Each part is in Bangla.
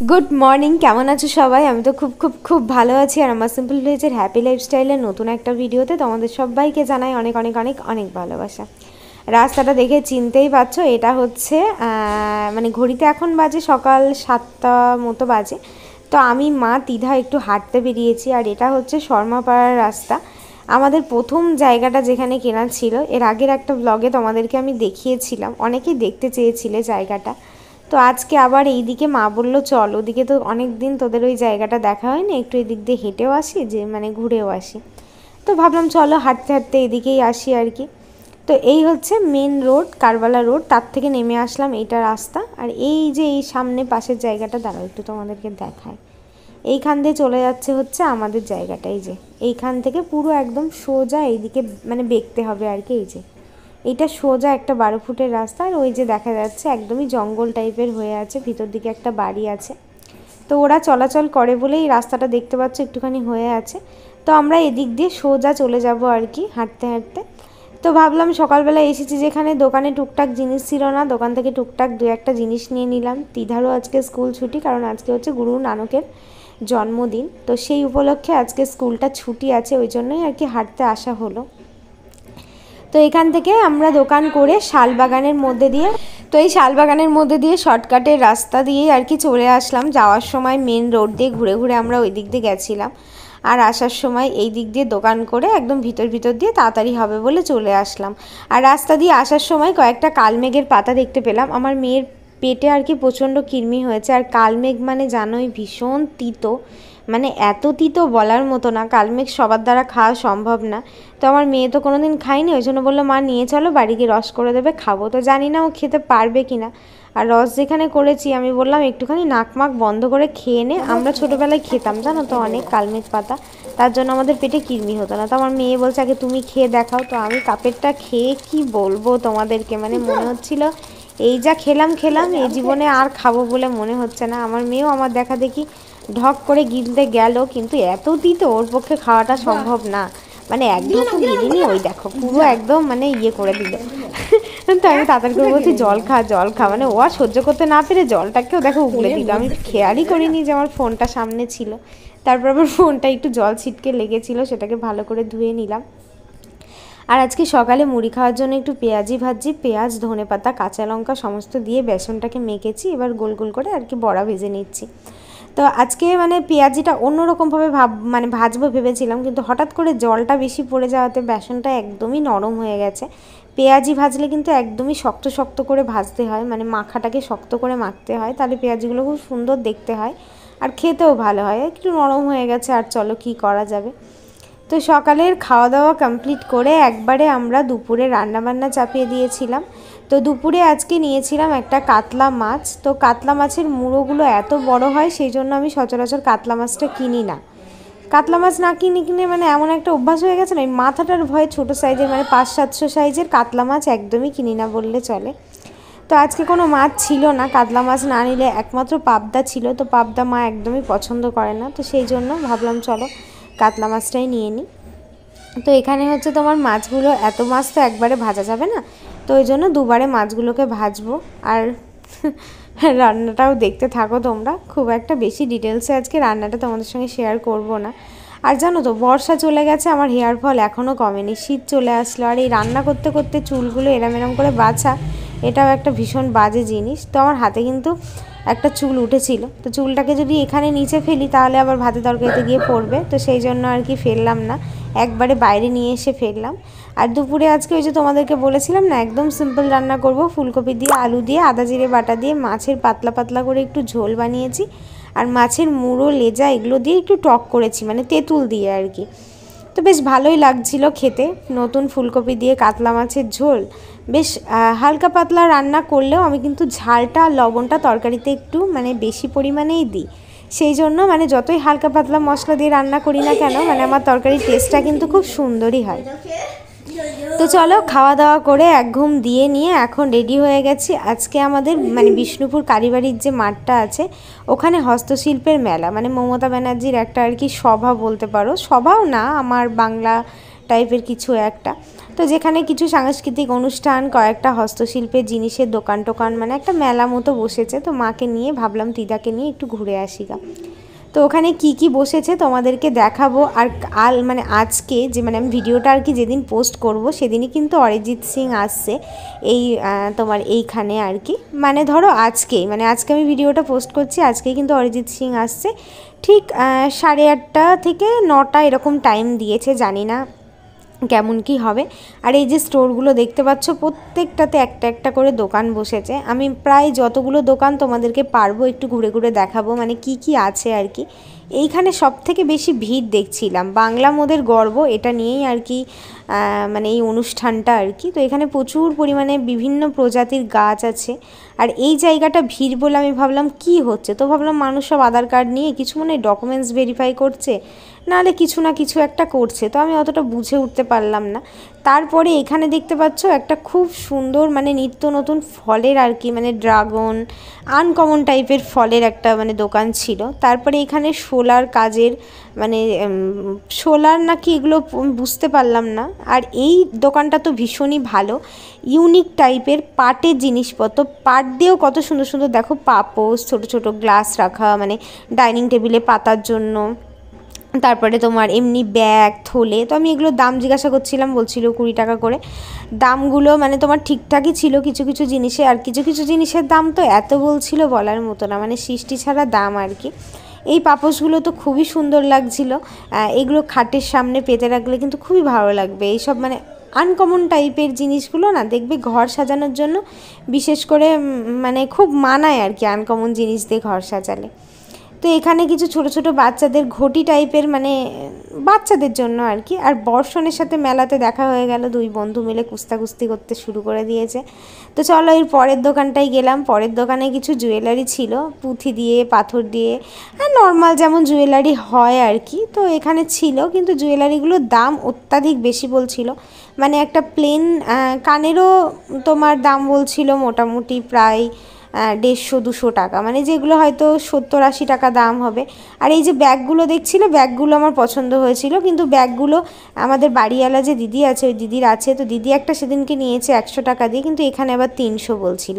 গুড মর্নিং, কেমন আছো সবাই? আমি তো খুব খুব খুব ভালো আছি। আর আমার সিম্পল ভিলেজের হ্যাপি লাইফস্টাইলের নতুন একটা ভিডিওতে তোমাদের সবাইকে জানাই অনেক অনেক অনেক অনেক ভালোবাসা। রাস্তাটা দেখে চিনতেই পারছো, এটা হচ্ছে মানে ঘড়িতে এখন বাজে সকাল 7টা মতো বাজে। তো আমি মা তিধা একটু হাঁটতে বেরিয়েছি। আর এটা হচ্ছে শর্মাপাড়ার রাস্তা, আমাদের প্রথম জায়গাটা যেখানে কেনা ছিল। এর আগের একটা ব্লগে তোমাদেরকে আমি দেখিয়েছিলাম, অনেকেই দেখতে চেয়েছিলে জায়গাটা। তো আজকে আবার এই দিকে মা বলল চল, ওদিকে তো অনেক দিন তোদের ওই জায়গাটা দেখা হয়নি, একটু এদিক দিয়ে হেঁটেও আসি, যে মানে ঘুরেও আসি। তো ভাবলাম চলো হাঁটতে হাঁটতে এদিকেই আসি আর কি। তো এই হচ্ছে মেন রোড, কারবালা রোড, তার থেকে নেমে আসলাম, এইটা রাস্তা। আর এই যে এই সামনে পাশের জায়গাটা, দাঁড়াও একটু তোমাদেরকে দেখায়। এইখান দিয়ে চলে যাচ্ছে হচ্ছে আমাদের জায়গাটা, এই যে এইখান থেকে পুরো একদম সোজা এইদিকে মানে বেঁকতে হবে আর কি। এই যে এইটা সোজা একটা 12 ফুটের রাস্তা। আর ওই যে দেখা যাচ্ছে একদমই জঙ্গল টাইপের হয়ে আছে, ভিতর দিকে একটা বাড়ি আছে। তো ওরা চলাচল করে বলেই রাস্তাটা দেখতে পাচ্ছ একটুখানি হয়ে আছে। তো আমরা এদিক দিয়ে সোজা চলে যাব আর কি হাঁটতে হাঁটতে। তো ভাবলাম সকালবেলা এসেছি যেখানে, দোকানে টুকটাক জিনিস ছিল না, দোকান থেকে টুকটাক দু একটা জিনিস নিয়ে নিলাম। তিধারও আজকে স্কুল ছুটি, কারণ আজকে হচ্ছে গুরু নানকের জন্মদিন। তো সেই উপলক্ষে আজকে স্কুলটা ছুটি আছে, ওই জন্যই আর কি হাঁটতে আসা হলো। তো এখান থেকে আমরা দোকান করে শালবাগানের মধ্যে দিয়ে, তো এই শালবাগানের মধ্যে দিয়ে শর্টকাটের রাস্তা দিয়ে আর কি চলে আসলাম। যাওয়ার সময় মেন রোড দিয়ে ঘুরে ঘুরে আমরা ওই দিক দিয়ে গেছিলাম, আর আসার সময় এই দিক দিয়ে দোকান করে একদম ভিতর ভিতর দিয়ে তাড়াতাড়ি হবে বলে চলে আসলাম। আর রাস্তা দিয়ে আসার সময় কয়েকটা কালমেঘের পাতা দেখতে পেলাম। আমার মেয়ের পেটে আর কি প্রচণ্ড কৃমি হয়েছে, আর কালমেঘ মানে জানোই ভীষণ তিতো, মানে এত তিতো বলার মতো না। কালমেঘ সবার দ্বারা খাওয়া সম্ভব না। তো আমার মেয়ে তো কোনো দিন খায়নি, ওই জন্য বললো মা নিয়ে চলো, বাড়ি গিয়ে রস করে দেবে, খাবো। তো জানি না ও খেতে পারবে কি না। আর রস যেখানে করেছি আমি বললাম একটুখানি নাকমাক বন্ধ করে খেয়ে নে, আমরা ছোটোবেলায় খেতাম জানো তো অনেক কালমেঘ পাতা, তার জন্য আমাদের পেটে কৃমি হতো না। তো আমার মেয়ে বলছে আগে তুমি খেয়ে দেখাও। তো আমি কাপেরটা খেয়ে কি বলবো তোমাদেরকে, মানে মনে হচ্ছিল এই যা খেলাম এই জীবনে আর খাবো বলে মনে হচ্ছে না। আমার মেয়েও আমার দেখা দেখি ঢক করে গিলতে গেল, কিন্তু এত তিতো ওর পক্ষে খাওয়াটা সম্ভব না। মানে একদম তো গিলিনি, ওই দেখো পুরো একদম মানে ইয়ে করে দিল। তো আমি তাড়াতাড়ি করে বলছি জল খা, মানে ও আর সহ্য করতে না পেরে জলটাকেও দেখো উগলে দিল। আমি খেয়ালই করিনি যে আমার ফোনটা সামনে ছিল। তারপর আবার ফোনটা একটু জল ছিটকে লেগেছিল, সেটাকে ভালো করে ধুয়ে নিলাম। আর আজকে সকালে মুড়ি খাওয়ার জন্য একটু পেঁয়াজি ভাজি, পেঁয়াজ ধনেপাতা কাঁচা লঙ্কা সমস্ত দিয়ে বেসনটাকে মেখেছি, এবার গোল গোল করে আর কি বড়া ভেজে নিচ্ছি। তো আজকে মানে পেঁয়াজিটা অন্যরকমভাবে মানে ভাজবো ভেবেছিলাম, কিন্তু হঠাৎ করে জলটা বেশি পড়ে যাওয়াতে বেসনটা একদমই নরম হয়ে গেছে। পেঁয়াজি ভাজলে কিন্তু একদমই শক্ত শক্ত করে ভাজতে হয়, মানে মাখাটাকে শক্ত করে মাখতে হয়, তাহলে পেঁয়াজিগুলো খুব সুন্দর দেখতে হয় আর খেতেও ভালো হয়। একটু নরম হয়ে গেছে, আর চলো কি করা যাবে। তো সকালের খাওয়া দাওয়া কমপ্লিট করে একবারে আমরা দুপুরে রান্নাবান্না চাপিয়ে দিয়েছিলাম। তো দুপুরে আজকে নিয়েছিলাম একটা কাতলা মাছ। তো কাতলা মাছের মুড়োগুলো এত বড় হয়, সেই জন্য আমি সচরাচর কাতলা মাছটা কিনি না। কাতলা মাছ না কিনে মানে এমন একটা অভ্যাস হয়ে গেছে না, এই মাথাটার ভয়ে ছোটো সাইজের মানে 500-700 সাইজের কাতলা মাছ একদমই কিনি না বললে চলে। তো আজকে কোনো মাছ ছিল না, কাতলা মাছ না নিলে একমাত্র পাবদা ছিল। তো পাবদা মা একদমই পছন্দ করে না, তো সেই জন্য ভাবলাম চলো কাতলা মাছটাই নিয়ে নিই। তো এখানে হচ্ছে তোমার মাছগুলো, এত মাছ তো একবারে ভাজা যাবে না, তো ওই জন্য দুবারে মাছগুলোকে ভাজবো। আর রান্নাটাও দেখতে থাকো তোমরা, খুব একটা বেশি ডিটেলসে আজকে রান্নাটা তোমাদের সঙ্গে শেয়ার করব না। আর জানো তো বর্ষা চলে গেছে, আমার হেয়ার ফল এখনও কমেনি, শীত চলে আসলো। আর এই রান্না করতে করতে চুলগুলো এরম এরম করে বাছা, এটাও একটা ভীষণ বাজে জিনিস। তো আমার হাতে কিন্তু একটা চুল উঠেছিল, তো চুলটাকে যদি এখানে নিচে ফেলি তাহলে আবার ভাতে তরকারিতে গিয়ে পড়বে, তো সেই জন্য আর কি ফেললাম না, একবারে বাইরে নিয়ে এসে ফেললাম। আর দুপুরে আজকে ওই যে তোমাদেরকে বলেছিলাম না একদম সিম্পল রান্না করব, ফুলকপি দিয়ে আলু দিয়ে আদা জিরে বাটা দিয়ে মাছের পাতলা পাতলা করে একটু ঝোল বানিয়েছি, আর মাছের মুড়ো লেজা এগুলো দিয়ে একটু টক করেছি, মানে তেঁতুল দিয়ে আর কি। তো বেশ ভালোই লাগছিল খেতে, নতুন ফুলকপি দিয়ে কাতলা মাছের ঝোল। বেশ হালকা পাতলা রান্না করলেও আমি কিন্তু ঝালটা লবণটা তরকারিতে একটু মানে বেশি পরিমাণেই দিই, সেই জন্য মানে যতই হালকা পাতলা মশলা দিয়ে রান্না করি না কেন, মানে আমার তরকারির টেস্টটা কিন্তু খুব সুন্দরই হয়। তো চলো খাওয়া দাওয়া করে এক ঘুম দিয়ে নিয়ে এখন রেডি হয়ে গেছি। আজকে আমাদের মানে বিষ্ণুপুর কালীবাড়ির যে মাঠটা আছে, ওখানে হস্তশিল্পের মেলা, মানে মমতা ব্যানার্জির একটা আর কি সভা বলতে পারো, সভাও না, আমার বাংলা টাইপের কিছু একটা। তো যেখানে কিছু সাংস্কৃতিক অনুষ্ঠান, কয়েকটা হস্তশিল্পের জিনিসের দোকান টোকান, মানে একটা মেলা মতো বসেছে। তো মাকে নিয়ে ভাবলাম দিদাকে নিয়ে একটু ঘুরে আসি গা। তো ওখানে কি কি বসেছে তোমাদেরকে দেখাবো। আর মানে আজকে যে মানে আমি ভিডিওটা আর কি যেদিন পোস্ট করব সেদিনই কিন্তু অরিজিৎ সিং আসছে এই তোমার এইখানে আর কি, মানে ধরো আজকেই, মানে আজকে আমি ভিডিওটা পোস্ট করছি, আজকেই কিন্তু অরিজিৎ সিং আসছে। ঠিক 8:30 থেকে 9টা এরকম টাইম দিয়েছে, জানি না কেমন কি হবে। আর এই যে স্টোরগুলো দেখতে পাচ্ছ প্রত্যেকটাতে একটা একটা করে দোকান বসেছে। আমি প্রায় যতগুলো দোকান তোমাদেরকে পারবো একটু ঘুরে ঘুরে দেখাবো, মানে কি কি আছে আর কি। এইখানে সব থেকে বেশি ভিড় দেখছিলাম, বাংলা মোদের গর্ব এটা নিয়েই আর কি, মানে এই অনুষ্ঠানটা আর কি। তো এখানে প্রচুর পরিমাণে বিভিন্ন প্রজাতির গাছ আছে। আর এই জায়গাটা ভিড় বলে আমি ভাবলাম কি হচ্ছে, তো ভাবলাম মানুষ সব আধার কার্ড নিয়ে কিছু মনে ডকুমেন্টস ভেরিফাই করছে, নাহলে কিছু না কিছু একটা করছে, তো আমি অতটা বুঝে উঠতে পারলাম না। তারপরে এখানে দেখতে পাচ্ছ একটা খুব সুন্দর মানে নিত্য নতুন ফলের আর কি, মানে ড্রাগন আনকমন টাইপের ফলের একটা মানে দোকান ছিল। তারপরে এখানে সোলার কাজের মানে সোলার নাকি এগুলো বুঝতে পারলাম না। আর এই দোকানটা তো ভীষণই ভালো, ইউনিক টাইপের পাটের জিনিসপত্র, পাট দিয়েও কত সুন্দর সুন্দর দেখো পাপোশ, ছোট ছোট গ্লাস রাখা, মানে ডাইনিং টেবিলে পাতার জন্য। তারপরে তোমার এমনি ব্যাগ থলে, তো আমি এগুলোর দাম জিজ্ঞাসা করছিলাম, বলছিল 20 টাকা করে। দামগুলো মানে তোমার ঠিকঠাকই ছিল কিছু কিছু জিনিসে, আর কিছু কিছু জিনিসের দাম তো এত বলছিল বলার মতো না, মানে সৃষ্টি ছাড়া দাম আর কি। এই পাপোশগুলো তো খুবই সুন্দর লাগছিল, এগুলো খাটের সামনে পেতে রাখলে কিন্তু খুবই ভালো লাগবে। এইসব মানে আনকমন টাইপের জিনিসগুলো না দেখবে ঘর সাজানোর জন্য বিশেষ করে মানে খুব মানায় আর কি, আনকমন জিনিস দিয়ে ঘর সাজালে। তো এখানে কিছু ছোট ছোট বাচ্চাদের ঘটি টাইপের, মানে বাচ্চাদের জন্য আর কি। আর বর্ষণের সাথে মেলাতে দেখা হয়ে গেল, দুই বন্ধু মিলে কুস্তাকুস্তি করতে শুরু করে দিয়েছে। তো চলো এর পরের দোকানটাই গেলাম। পরের দোকানে কিছু জুয়েলারি ছিল, পুঁথি দিয়ে পাথর দিয়ে, আর নর্মাল যেমন জুয়েলারি হয় আর কি। তো এখানে ছিল, কিন্তু জুয়েলারিগুলোর দাম অত্যাধিক বেশি বলছিল। মানে একটা প্লেন কানেরও তোমার দাম বলছিল মোটামুটি প্রায় 150-200 টাকা, মানে যেগুলো হয়তো 70-80 টাকা দাম হবে। আর এই যে ব্যাগগুলো দেখছিলে, ব্যাগগুলো আমার পছন্দ হয়েছিল, কিন্তু ব্যাগগুলো আমাদের বাড়িওয়ালা যে দিদি আছে ওই দিদির আছে, তো দিদি একটা সেদিনকে নিয়েছে 100 টাকা দিয়ে, কিন্তু এখানে আবার 300 বলছিল।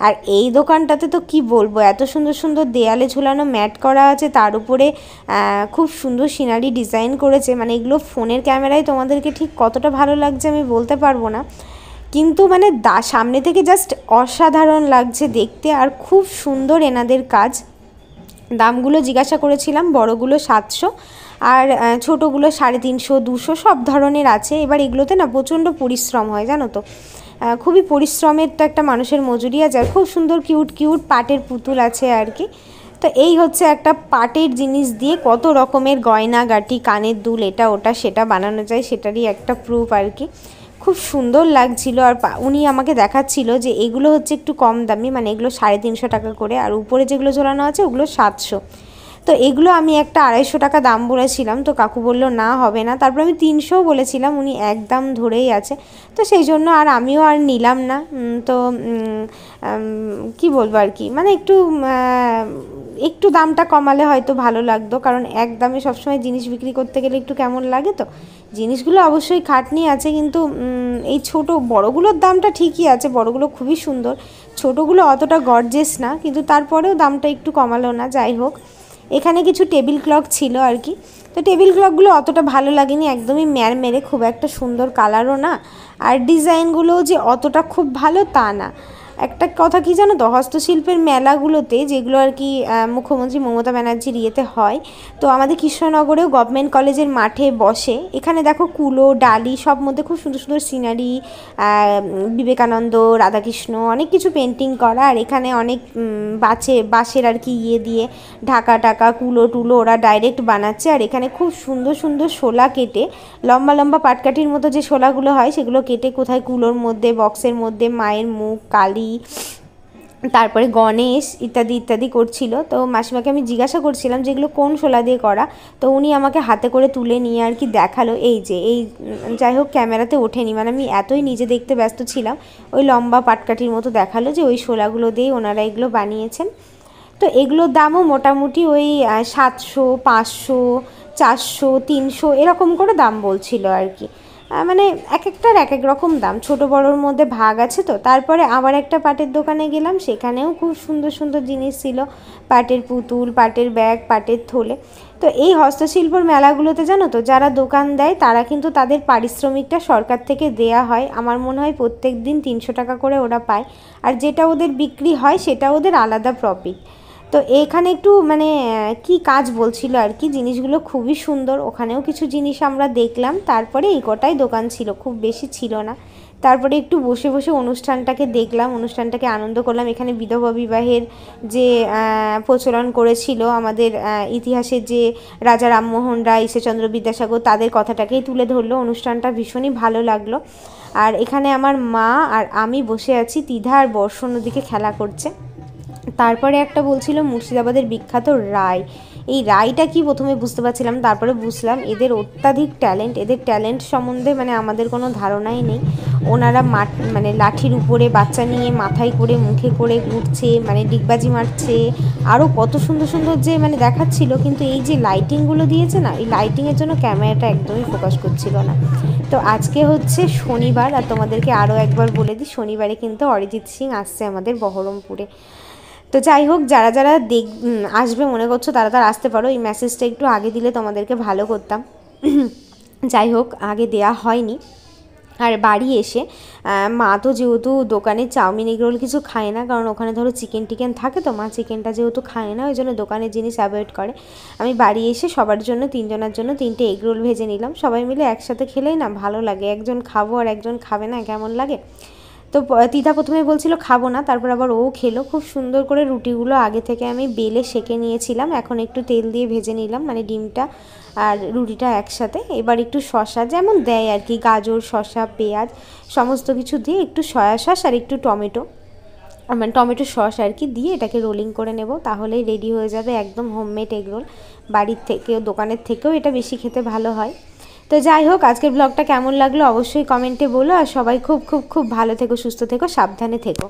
আর এই দোকানটাতে তো কি বলবো, এত সুন্দর সুন্দর দেয়ালে ঝুলানো ম্যাট করা আছে, তার উপরে খুব সুন্দর সিনারি ডিজাইন করেছে। মানে এগুলো ফোনের ক্যামেরায় তোমাদেরকে ঠিক কতটা ভালো লাগছে আমি বলতে পারবো না, কিন্তু মানে সামনে থেকে জাস্ট অসাধারণ লাগছে দেখতে, আর খুব সুন্দর এনাদের কাজ। দামগুলো জিজ্ঞাসা করেছিলাম, বড়গুলো 700 আর ছোটোগুলো 350-200 সব ধরনের আছে। এবার এগুলোতে না প্রচণ্ড পরিশ্রম হয় জানো তো, খুবই পরিশ্রমের তো একটা মানুষের মজুরি আছে। আর খুব সুন্দর কিউট কিউট পাটের পুতুল আছে আর কি। তো এই হচ্ছে একটা পাটের জিনিস দিয়ে কত রকমের গয়না গাটি, কানের দুল, এটা ওটা সেটা বানানো যায়, সেটারই একটা প্রুফ আর কি। খুব সুন্দর লাগছিল। আর উনি আমাকে দেখাচ্ছিল যে এগুলো হচ্ছে একটু কম দামি, মানে এগুলো 350 টাকা করে, আর উপরে যেগুলো ঝোলানো আছে ওগুলো 700। তো এগুলো আমি একটা 250 টাকা দাম বলেছিলাম, তো কাকু বললো না হবে না। তারপর আমি 300 বলেছিলাম, উনি একদম ধরেই আছে। তো সেই জন্য আর আমিও আর নিলাম না। তো কি বলবো আর কি, মানে একটু দামটা কমালে হয়তো ভালো লাগতো, কারণ এক দামে সবসময় জিনিস বিক্রি করতে গেলে একটু কেমন লাগে। তো জিনিসগুলো অবশ্যই খাটনি আছে, কিন্তু এই বড়গুলোর দামটা ঠিকই আছে, বড়গুলো খুবই সুন্দর, ছোটোগুলো অতটা গর্জেস না, কিন্তু তারপরেও দামটা একটু কমালো না। যাই হোক, এখানে কিছু টেবিল ক্লক ছিল আর কি। তো টেবিল ক্লকগুলো অতটা ভালো লাগেনি, একদমই মেরে খুব একটা সুন্দর কালারও না, আর ডিজাইনগুলোও যে অতটা খুব ভালো তা না। একটা কথা কি জানো তো, হস্তশিল্পের মেলাগুলোতে যেগুলো আর কি মুখ্যমন্ত্রী মমতা ব্যানার্জির ইয়েতে হয়, তো আমাদের কৃষ্ণনগরেও গভর্নমেন্ট কলেজের মাঠে বসে। এখানে দেখো কুলো ডালি সব মধ্যে খুব সুন্দর সুন্দর সিনারি, বিবেকানন্দ, রাধাকৃষ্ণ, অনেক কিছু পেন্টিং করা। আর এখানে অনেক বাঁশের আর কি ইয়ে দিয়ে ঢাকা টাকা কুলো টুলো ওরা ডাইরেক্ট বানাচ্ছে। আর এখানে খুব সুন্দর সুন্দর শোলা কেটে, লম্বা লম্বা পাটকাঠির মতো যে শোলাগুলো হয় সেগুলো কেটে কোথায় কুলোর মধ্যে, বক্সের মধ্যে মায়ের মুখ, কালী, তারপরে গণেশ ইত্যাদি ইত্যাদি করছিল। তো মাসিমাকে আমি জিজ্ঞাসা করছিলাম যে এগুলো কোন শোলা দিয়ে করা, তো উনি আমাকে হাতে করে তুলে নিয়ে আর কি দেখালো। এই যে এই, যাই হোক ক্যামেরাতে ওঠেনি, মানে আমি এতই নিজে দেখতে ব্যস্ত ছিলাম, ওই লম্বা পাটকাঠির মতো দেখালো যে ওই শোলাগুলো দিয়েই ওনারা এগুলো বানিয়েছেন। তো এগুলোর দামও মোটামুটি ওই 700, 500, 400 300 এরকম করে দাম বলছিল আর কি। মানে এক একটার এক এক রকম দাম, ছোটো বড়োর মধ্যে ভাগ আছে তো। তারপরে আবার একটা পাটের দোকানে গেলাম, সেখানেও খুব সুন্দর সুন্দর জিনিস ছিল, পাটের পুতুল, পাটের ব্যাগ, পাটের থলে। তো এই হস্তশিল্পর মেলাগুলোতে জানো তো, যারা দোকান দেয় তারা কিন্তু তাদের পারিশ্রমিকটা সরকার থেকে দেয়া হয়। আমার মনে হয় প্রত্যেক দিন 300 টাকা করে ওরা পায়, আর যেটা ওদের বিক্রি হয় সেটা ওদের আলাদা প্রফিট। তো এখানে একটু মানে কি কাজ বলছিল আর কি, জিনিসগুলো খুবই সুন্দর, ওখানেও কিছু জিনিস আমরা দেখলাম। তারপরে এই কটাই দোকান ছিল, খুব বেশি ছিল না। তারপরে একটু বসে বসে অনুষ্ঠানটাকে দেখলাম, অনুষ্ঠানটাকে আনন্দ করলাম। এখানে বিধবা বিবাহের যে প্রচলন করেছিল আমাদের ইতিহাসের যে রাজা রামমোহন রায়, ঈশ্বরচন্দ্র বিদ্যাসাগর, তাদের কথাটাকেই তুলে ধরলো। অনুষ্ঠানটা ভীষণই ভালো লাগলো। আর এখানে আমার মা আর আমি বসে আছি, তিধা আর বর্ষণ ওদিকে খেলা করছে। তারপরে একটা বলছিল মুর্শিদাবাদের বিখ্যাত রাই, এই রাইটা কি প্রথমে বুঝতে পারছিলাম, তারপরে বুঝলাম এদের অত্যাধিক ট্যালেন্ট। এদের ট্যালেন্ট সম্বন্ধে মানে আমাদের কোনো ধারণাই নেই। ওনারা মানে লাঠির উপরে বাচ্চা নিয়ে মাথায় করে মুখে করে ঘুরছে, মানে ডিগবাজি মারছে, আরও কত সুন্দর সুন্দর যে মানে দেখাচ্ছিল। কিন্তু এই যে লাইটিংগুলো দিয়েছে না, এই লাইটিংয়ের জন্য ক্যামেরাটা একদমই ফোকাস করছিল না। তো আজকে হচ্ছে শনিবার, আর তোমাদেরকে আরও একবার বলে দিই, শনিবারে কিন্তু অরিজিৎ সিং আসছে আমাদের বহরমপুরে। তো যাই হোক, যারা যারা আসবে মনে করছো তারা তারা আসতে পারো। এই মেসেজটা একটু আগে দিলে তোমাদেরকে ভালো করতাম। যাই হোক, আগে দেয়া হয়নি। আর বাড়ি এসে মা তো যেহেতু দোকানে চাউমিন এগরোল কিছু খায় না, কারণ ওখানে ধরো চিকেন টিকেন থাকে, তো মা চিকেনটা যেহেতু খায় না ওই জন্য দোকানের জিনিস অ্যাভয়েড করে। আমি বাড়ি এসে সবার জন্য, 3 জনের জন্য 3টে এগরোল ভেজে নিলাম। সবাই মিলে একসাথে খেলেই না ভালো লাগে, একজন খাবো আর একজন খাবে না, কেমন লাগে। তো তিথা প্রথমে বলছিল খাবো না, তারপর আবার ও খেলো। খুব সুন্দর করে রুটিগুলো আগে থেকে আমি বেলে সেঁকে নিয়েছিলাম, এখন একটু তেল দিয়ে ভেজে নিলাম, মানে ডিমটা আর রুটিটা একসাথে। এবার একটু শসা যেমন দেয় আর কি, গাজর, শসা, পেঁয়াজ সমস্ত কিছু দিয়ে, একটু সয়া সস আর একটু টমেটো, মানে টমেটো সস আর কি দিয়ে এটাকে রোলিং করে নেব, তাহলেই রেডি হয়ে যাবে একদম হোমমেড এগরোল। বাড়ির থেকেও দোকানের থেকেও এটা বেশি খেতে ভালো হয়। তো যাই হোক, আজকের ব্লগটা কেমন লাগলো অবশ্যই কমেন্টে বলো। আর সবাই খুব খুব খুব ভালো থেকো, সুস্থ থেকো, সাবধানে থেকো।